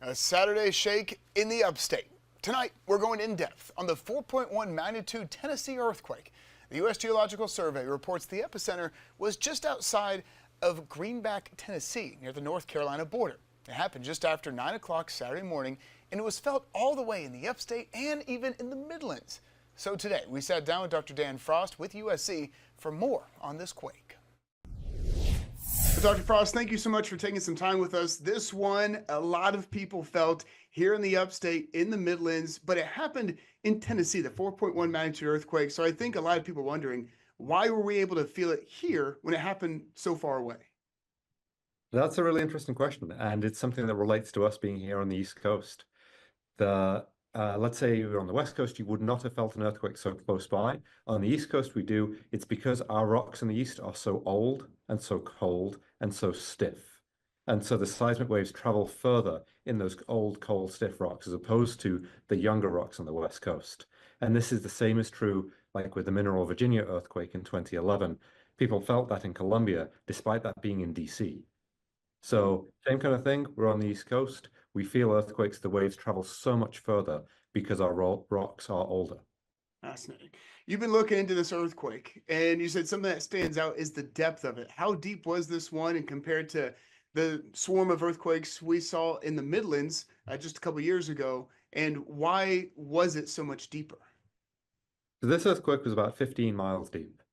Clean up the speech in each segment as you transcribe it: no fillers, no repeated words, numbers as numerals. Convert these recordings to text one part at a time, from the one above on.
A Saturday shake in the upstate. Tonight, we're going in depth on the 4.1 magnitude Tennessee earthquake. The U.S. Geological Survey reports the epicenter was just outside of Greenback, Tennessee, near the North Carolina border. It happened just after 9 o'clock Saturday morning, and it was felt all the way in the upstate and even in the Midlands. So today, we sat down with Dr. Dan Frost with USC for more on this quake. Dr. Frost, thank you so much for taking some time with us. This one, a lot of people felt here in the upstate, in the Midlands, but it happened in Tennessee, the 4.1 magnitude earthquake. So I think a lot of people are wondering, why were we able to feel it here when it happened so far away? That's a really interesting question, and it's something that relates to us being here on the East Coast. Let's say you're on the West Coast, you would not have felt an earthquake so close by. On the East Coast, we do. It's because our rocks in the East are so old and so cold and so stiff. And so the seismic waves travel further in those old, cold, stiff rocks as opposed to the younger rocks on the West Coast. And this is the same is true like with the Mineral Virginia earthquake in 2011. People felt that in Colombia, despite that being in DC. So same kind of thing, we're on the East Coast. We feel earthquakes, the waves travel so much further because our rocks are older. Fascinating. You've been looking into this earthquake, and you said something that stands out is the depth of it. How deep was this one, and compared to the swarm of earthquakes we saw in the Midlands just a couple years ago, and why was it so much deeper? So this earthquake was about 15 miles deep.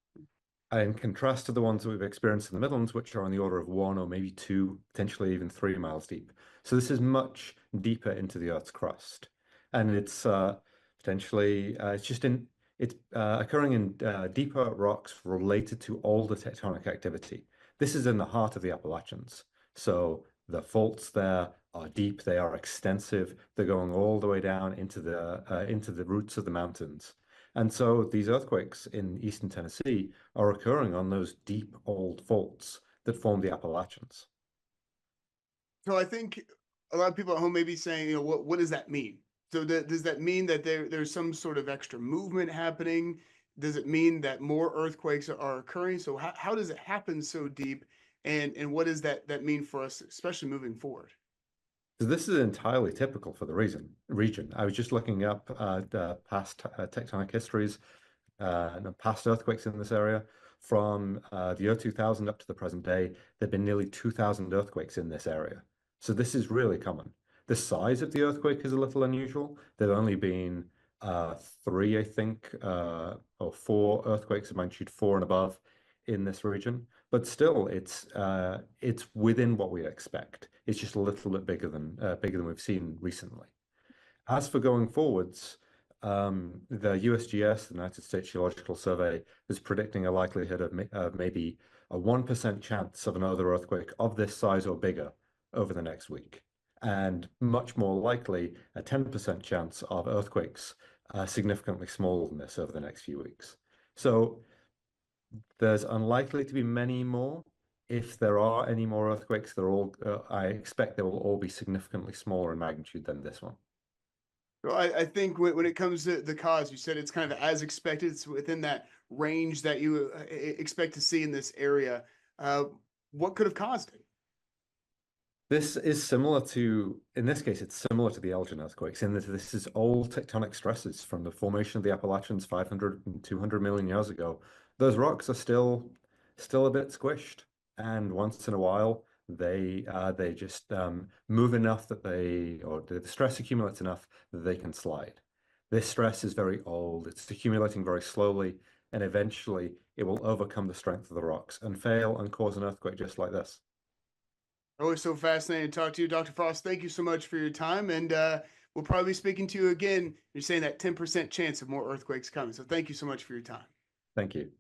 In contrast to the ones that we've experienced in the Midlands, which are on the order of 1 or maybe 2, potentially even 3 miles deep. So this is much deeper into the Earth's crust. And it's potentially, it's occurring in deeper rocks related to older tectonic activity. This is in the heart of the Appalachians. So the faults there are deep, they are extensive, they're going all the way down into the roots of the mountains. And so these earthquakes in eastern Tennessee are occurring on those deep old faults that form the Appalachians. So I think a lot of people at home may be saying, what does that mean? So does that mean that there's some sort of extra movement happening? Does it mean that more earthquakes are occurring? So how does it happen so deep? And what does that mean for us, especially moving forward? So this is entirely typical for the region. I was just looking up the past tectonic histories and past earthquakes in this area. From the year 2000 up to the present day, there have been nearly 2,000 earthquakes in this area. So this is really common. The size of the earthquake is a little unusual. There have only been 3, I think, or 4 earthquakes of magnitude 4 and above in this region. But still, it's within what we expect. It's just a little bit bigger than we've seen recently. As for going forwards, the USGS, the United States Geological Survey, is predicting a likelihood of maybe a 1% chance of another earthquake of this size or bigger over the next week, and much more likely a 10% chance of earthquakes significantly smaller than this over the next few weeks. So there's unlikely to be many more. If there are any more earthquakes, I expect they will all be significantly smaller in magnitude than this one. Well, I think when it comes to the cause, you said it's kind of as expected. It's within that range that you expect to see in this area. What could have caused it? This is similar to, in this case, it's similar to the Elgin earthquakes in that this is old tectonic stresses from the formation of the Appalachians 500 and 200 million years ago. Those rocks are still a bit squished, and once in a while they just move enough that the stress accumulates enough that they can slide. This stress is very old. It's accumulating very slowly, and eventually it will overcome the strength of the rocks and fail and cause an earthquake just like this. Always so fascinating to talk to you, Dr. Frost. Thank you so much for your time, and we'll probably be speaking to you again. You're saying that 10% chance of more earthquakes coming. So thank you so much for your time. Thank you.